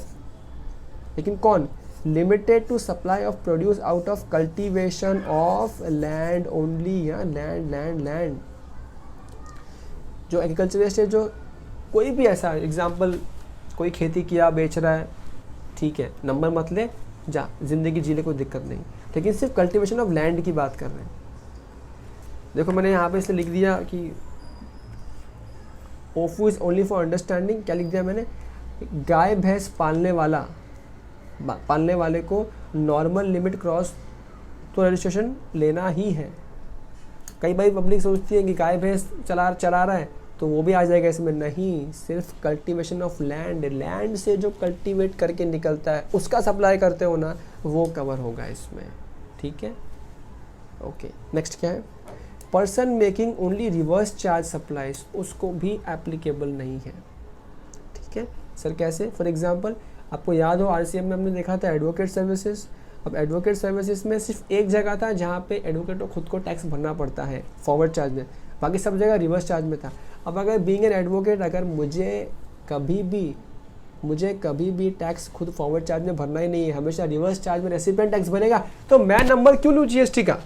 लेकिन कौन? Limited to supply of produce out of cultivation of land only, या लैंड। जो एग्रीकल्चरिस्ट है, जो कोई भी ऐसा एग्जाम्पल, कोई खेती किया बेच रहा है, ठीक है नंबर मत ले, जा जिंदगी जी ले, कोई दिक्कत नहीं, लेकिन सिर्फ कल्टीवेशन ऑफ लैंड की बात कर रहे हैं। देखो मैंने यहाँ पे इसलिए लिख दिया कि ओफू इज ओनली फॉर अंडरस्टैंडिंग। क्या लिख दिया मैंने? गाय भैंस पालने वाले को नॉर्मल लिमिट क्रॉस तो रजिस्ट्रेशन लेना ही है। कई बार पब्लिक सोचती है कि गाय भैंस चला रहा है तो वो भी आ जाएगा इसमें, नहीं, सिर्फ कल्टीवेशन ऑफ लैंड से जो कल्टीवेट करके निकलता है उसका सप्लाई करते हो ना, वो कवर होगा इसमें, ठीक है। ओके, नेक्स्ट क्या है? Person making only reverse charge supplies, उसको भी एप्लीकेबल नहीं है, ठीक है सर। कैसे? फॉर एग्जांपल आपको याद हो आरसीएम में हमने देखा था एडवोकेट सर्विसेज। अब एडवोकेट सर्विसेज में सिर्फ एक जगह था जहाँ पे एडवोकेट को खुद को टैक्स भरना पड़ता है फॉरवर्ड चार्ज में, बाकी सब जगह रिवर्स चार्ज में था। अब अगर बीइंग एन एडवोकेट, अगर मुझे कभी भी टैक्स खुद फॉरवर्ड चार्ज में भरना ही नहीं है, हमेशा रिवर्स चार्ज में रेसिपिएंट टैक्स भरेगा, तो मैं नंबर क्यों लूँ जीएसटी का?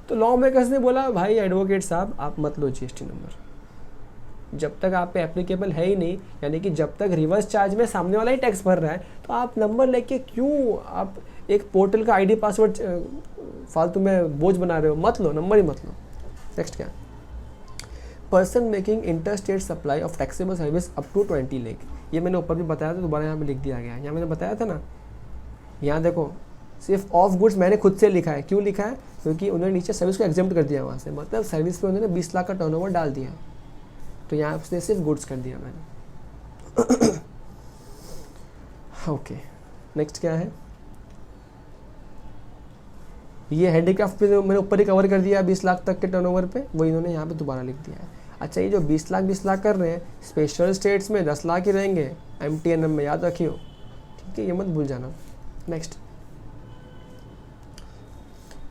तो लॉ मेकर्स ने बोला भाई एडवोकेट साहब आप मत लो जीएसटी नंबर, जब तक आप पे एप्लीकेबल है ही नहीं, यानी कि जब तक रिवर्स चार्ज में सामने वाला ही टैक्स भर रहा है, तो आप नंबर लेके क्यों आप एक पोर्टल का आईडी पासवर्ड फालतू में बोझ बना रहे हो? मत लो, नंबर ही मत लो। नेक्स्ट क्या? Person making inter state supply of taxable service up to 20 lakh. ये मैंने ऊपर भी बताया था, दोबारा यहाँ पे लिख दिया गया है। यहाँ मैंने बताया था ना, यहाँ देखो सिर्फ ऑफ गुड्स मैंने खुद से लिखा है। क्यों लिखा है? क्योंकि उन्होंने नीचे सर्विस को एग्जेम्प्ट कर दिया वहाँ से, मतलब सर्विस पे उन्होंने 20 लाख का टर्नओवर डाल दिया, तो यहाँ से सिर्फ गुड्स कर दिया मैंने। ओके, नेक्स्ट क्या है? ये हैंडीक्राफ्ट पे मैंने ऊपर ही कवर कर दिया 20 लाख तक के टर्नओवर पे, वो इन्होंने यहाँ पे दोबारा लिख दिया है। अच्छा, ये जो 20 लाख कर रहे हैं, स्पेशल स्टेट्स में 10 लाख ही रहेंगे, MTNM में, याद रखियो, ठीक है, ये मत भूल जाना। Next,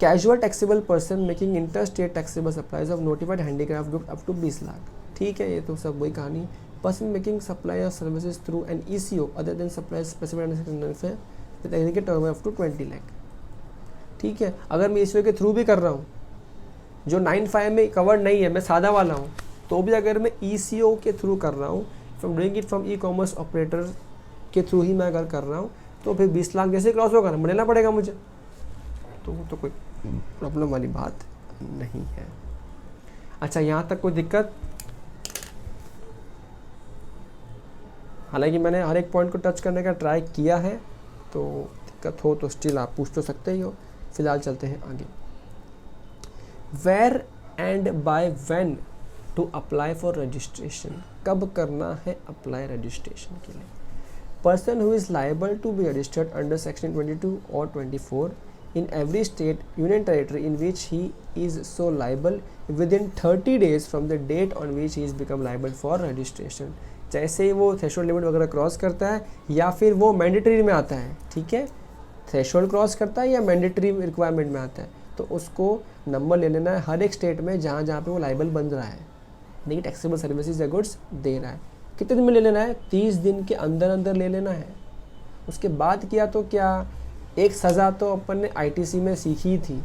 casual taxable person making inter state taxable supplies of notified handicraft good up to 20 lakh, ठीक है, ये तो सब वही कहानी। Person making supply of services through an ECO other than supply specified with aggregate turnover up to 20 lakh, ठीक है। अगर मैं ECO के थ्रू भी कर रहा हूँ, जो 95 में कवर्ड नहीं है, मैं सादा वाला हूँ, तो भी अगर मैं ECO के थ्रू कर रहा हूँ, from doing it from e-commerce operator के थ्रू ही मैं अगर कर रहा हूँ, तो फिर 20 लाख जैसे क्रॉस होगा ना, लेना पड़ेगा मुझे, तो कोई प्रॉब्लम वाली बात नहीं है। अच्छा, यहाँ तक कोई दिक्कत? हालांकि मैंने हर एक पॉइंट को टच करने का ट्राई किया है, तो दिक्कत हो तो स्टिल आप पूछ तो सकते ही हो। फिलहाल चलते हैं आगे। Where and by when to apply for registration, कब करना है अप्लाई रजिस्ट्रेशन के लिए? Person who is liable to be registered under section 22 और 24 in every state union territory in which he is so liable within 30 days from the date on which he is become liable for registration। जैसे ही वो threshold limit वगैरह cross करता है या फिर वो mandatory में आता है, ठीक है, थ्रेशोल्ड क्रॉस करता है या मैंडेटरी रिक्वायरमेंट में आता है, तो उसको नंबर ले लेना है हर एक स्टेट में जहाँ जहाँ पे वो लाइबल बन रहा है, नहीं टैक्सेबल सर्विसेज या गुड्स दे रहा है। कितने दिन में ले लेना है? 30 दिन के अंदर अंदर ले लेना है। उसके बाद किया तो क्या, एक सज़ा तो अपन ने ITC में सीखी थी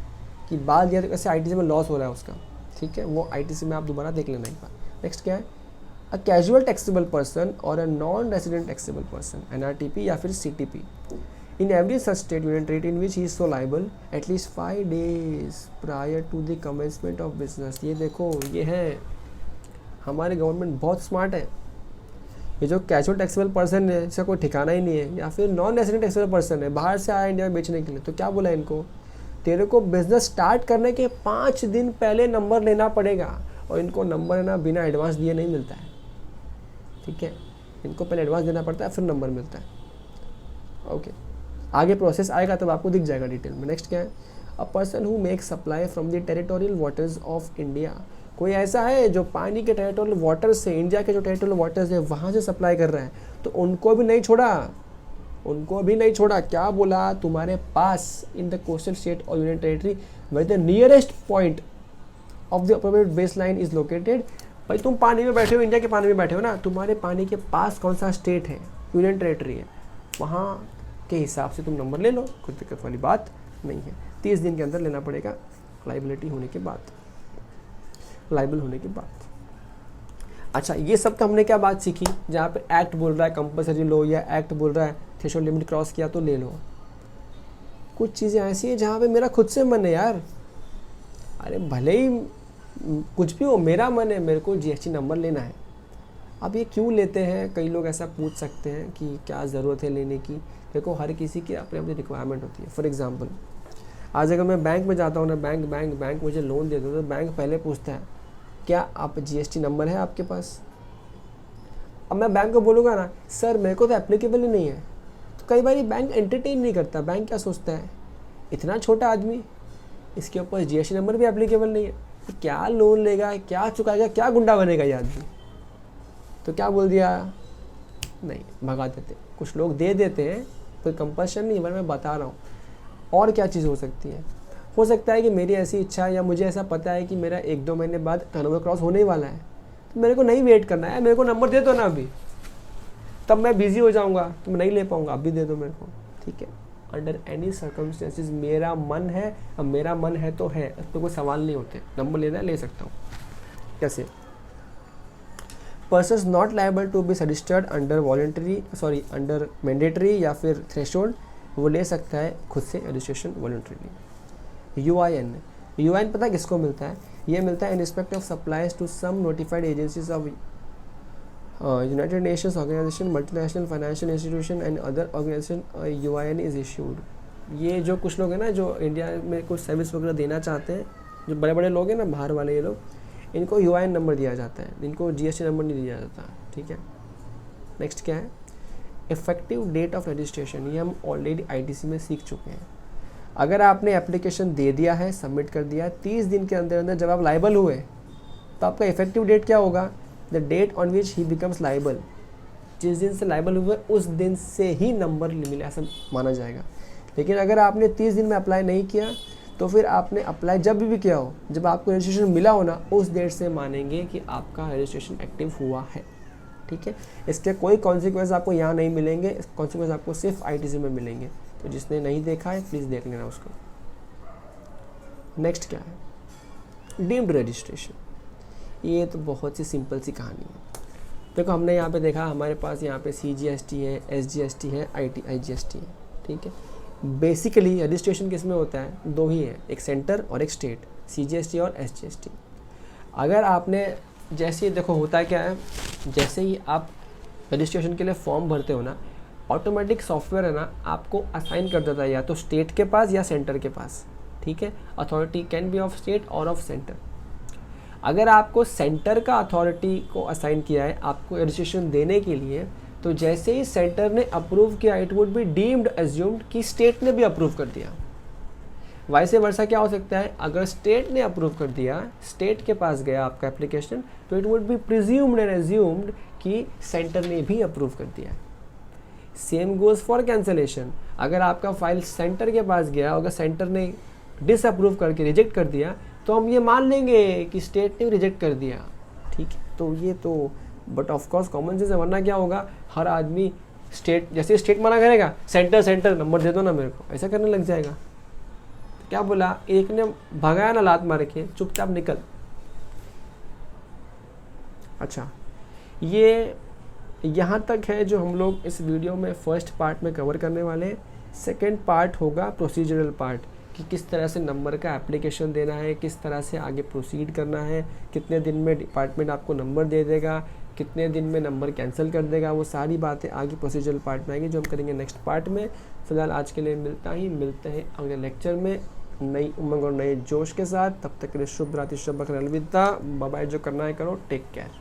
कि बाद दिया तो कैसे ITC में लॉस हो रहा है उसका, ठीक है, वो ITC में आप दोबारा देख लेना एक बार। नेक्स्ट क्या है? अ कैजुअल टैक्सेबल पर्सन और a non resident taxable person, NRTP या फिर CTP, in every such state union territory in which he is so liable at least 5 days prior to the commencement of business. ये देखो, ये है हमारे government बहुत smart है। ये जो कैजुअल टैक्सेबल पर्सन है, इसका कोई ठिकाना ही नहीं है, या फिर नॉन रेजिडेंट टैक्सेबल पर्सन है, बाहर से आया इंडिया में बेचने के लिए, तो क्या बोला इनको? तेरे को बिजनेस स्टार्ट करने के 5 दिन पहले नंबर लेना पड़ेगा, और इनको नंबर लेना बिना एडवांस दिए नहीं मिलता है, ठीक है। इनको पहले एडवांस देना पड़ता है, फिर नंबर मिलता है। ओके, आगे प्रोसेस आएगा तब आपको दिख जाएगा डिटेल में। नेक्स्ट क्या है, a person who make supply from the territorial waters of India. कोई ऐसा है जो पानी के टेरिटोरियल वाटर्स से, इंडिया के जो टेरिटोरियल वाटर्स है वहाँ से सप्लाई कर रहा है, तो उनको भी नहीं छोड़ा, उनको भी नहीं छोड़ा। क्या बोला, तुम्हारे पास इन द कोस्टल स्टेट और union territory where the nearest point of the appropriate base line is located. भाई तुम पानी में बैठे हो, इंडिया के पानी में बैठे हो ना, तुम्हारे पानी के पास कौन सा स्टेट है, यूनियन टेरिटरी है, वहाँ के हिसाब से तुम नंबर ले लो, कोई दिक्कत वाली बात नहीं है। 30 दिन के अंदर लेना पड़ेगा, लाइबिलिटी होने के बाद, लाइबल होने के बाद। अच्छा, ये सब तो हमने क्या बात सीखी, जहाँ पे एक्ट बोल रहा है कंपलसरी लो, या एक्ट बोल रहा है थ्रेशोल्ड लिमिट क्रॉस किया तो ले लो। कुछ चीज़ें ऐसी हैं जहाँ पे मेरा खुद से मन है यार, अरे भले ही कुछ भी हो, मेरा मन है, मेरे को जीएसटी नंबर लेना है। अब ये क्यों लेते हैं, कई लोग ऐसा पूछ सकते हैं कि क्या ज़रूरत है लेने की। देखो, हर किसी की अपनी अपनी रिक्वायरमेंट होती है। फॉर एग्जांपल, आज अगर मैं बैंक में जाता हूँ ना, बैंक मुझे लोन देता है, तो बैंक पहले पूछता है क्या आप जीएसटी नंबर है आपके पास। अब मैं बैंक को बोलूँगा ना, सर मेरे को तो एप्लीकेबल ही नहीं है, तो कई बार बैंक एंटरटेन नहीं करता। बैंक क्या सोचता है, इतना छोटा आदमी, इसके ऊपर जीएसटी नंबर भी एप्लीकेबल नहीं है, तो क्या लोन लेगा, क्या चुकाएगा, क्या गुंडा बनेगा ये आदमी। तो क्या बोल दिया, नहीं, भगा देते। कुछ लोग दे देते हैं, कोई कंपल्शन नहीं है, मैं बता रहा हूँ। और क्या चीज़ हो सकती है, हो सकता है कि मेरी ऐसी इच्छा है, या मुझे ऐसा पता है कि मेरा 1-2 महीने बाद टर्नओवर क्रॉस होने वाला है, तो मेरे को नहीं वेट करना है, मेरे को नंबर दे दो ना अभी, तब मैं बिजी हो जाऊँगा तो मैं नहीं ले पाऊँगा, अभी दे दो मेरे को, ठीक है। अंडर एनी सर्कमस्टेंसेस मेरा मन है, अब मेरा मन है तो है, तो कोई सवाल नहीं होते, नंबर लेना है ले सकता हूँ। कैसे, person not liable to be registered under mandatory या फिर थ्रेशोल्ड, वो ले सकता है खुद से रजिस्ट्रेशन वॉलंटरीली। यूआईएन पता है किसको मिलता है, ये मिलता है in respect of supplies to some notified agencies of United Nations organisation, multinational financial institution and other organisation, UIN is issued. ये जो कुछ लोग हैं ना, जो इंडिया में कुछ सर्विस वगैरह देना चाहते हैं, जो बड़े बड़े लोग हैं ना, बाहर वाले ये लोग, इनको यूआईएन नंबर दिया जाता है, इनको जीएसटी नंबर नहीं दिया जाता, ठीक है। नेक्स्ट क्या है, इफेक्टिव डेट ऑफ रजिस्ट्रेशन, ये हम ऑलरेडी आईटीसी में सीख चुके हैं। अगर आपने एप्लीकेशन दे दिया है, सबमिट कर दिया है, 30 दिन के अंदर अंदर जब आप लाइबल हुए, तो आपका इफेक्टिव डेट क्या होगा, the date on which he becomes liable. जिस दिन से लाइबल हुए उस दिन से ही नंबर मिले, ऐसा माना जाएगा। लेकिन अगर आपने 30 दिन में अप्लाई नहीं किया, तो फिर आपने अप्लाई जब भी किया हो, जब आपको रजिस्ट्रेशन मिला हो ना, उस डेट से मानेंगे कि आपका रजिस्ट्रेशन एक्टिव हुआ है, ठीक है। इसके कोई कॉन्सिक्वेंस आपको यहाँ नहीं मिलेंगे, कॉन्सिक्वेंस आपको सिर्फ आईटीसी में मिलेंगे। तो जिसने नहीं देखा है प्लीज़ देख लेना उसको। नेक्स्ट क्या है, डीम्ड रजिस्ट्रेशन। ये तो बहुत सी सिंपल सी कहानी है। देखो, हमने यहाँ पे देखा, हमारे पास यहाँ पे CGST है, SGST है, IGST है, ठीक है। बेसिकली रजिस्ट्रेशन किस में होता है, 2 ही है, एक सेंटर और एक स्टेट, CGST और SGST। अगर आपने जैसे ही, देखो होता है क्या है, जैसे ही आप रजिस्ट्रेशन के लिए फॉर्म भरते हो ना, ऑटोमेटिक सॉफ्टवेयर है ना, आपको असाइन कर देता है या तो स्टेट के पास या सेंटर के पास, ठीक है। Authority can be of state और ऑफ सेंटर। अगर आपको सेंटर का अथॉरिटी को असाइन किया है आपको रजिस्ट्रेशन देने के लिए, तो जैसे ही सेंटर ने अप्रूव किया, it would be deemed assumed कि स्टेट ने भी अप्रूव कर दिया। वैसे वर्षा क्या हो सकता है, अगर स्टेट ने अप्रूव कर दिया, स्टेट के पास गया आपका एप्लीकेशन, तो it would be presumed and assumed कि सेंटर ने भी अप्रूव कर दिया। Same goes for cancellation. अगर आपका फाइल सेंटर के पास गया, अगर सेंटर ने डिसअप्रूव करके रिजेक्ट कर दिया, तो हम ये मान लेंगे कि स्टेट ने रिजेक्ट कर दिया, ठीक है। तो ये तो but of course common sense है, वरना क्या होगा, हर आदमी स्टेट, जैसे स्टेट मना करेगा, सेंटर नंबर दे दो ना मेरे को, ऐसा करने लग जाएगा। तो क्या बोला, एक ने भगाया ना लात मार के, चुपचाप निकल। अच्छा, ये यहाँ तक है जो हम लोग इस वीडियो में फर्स्ट पार्ट में कवर करने वाले हैं। सेकेंड पार्ट होगा प्रोसीजरल पार्ट, कि किस तरह से नंबर का एप्लीकेशन देना है, किस तरह से आगे प्रोसीड करना है, कितने दिन में डिपार्टमेंट आपको नंबर दे देगा, कितने दिन में नंबर कैंसिल कर देगा, वो सारी बातें आगे प्रोसीजरल पार्ट में आएंगी, जो हम करेंगे नेक्स्ट पार्ट में। फिलहाल आज के लिए मिलते हैं अगले लेक्चर में। नई उमंग और नए जोश के साथ। तब तक के लिए शुभ रात्रि, शुभ बखैर, अलविदा, बाय बाय। जो करना है करो, टेक केयर।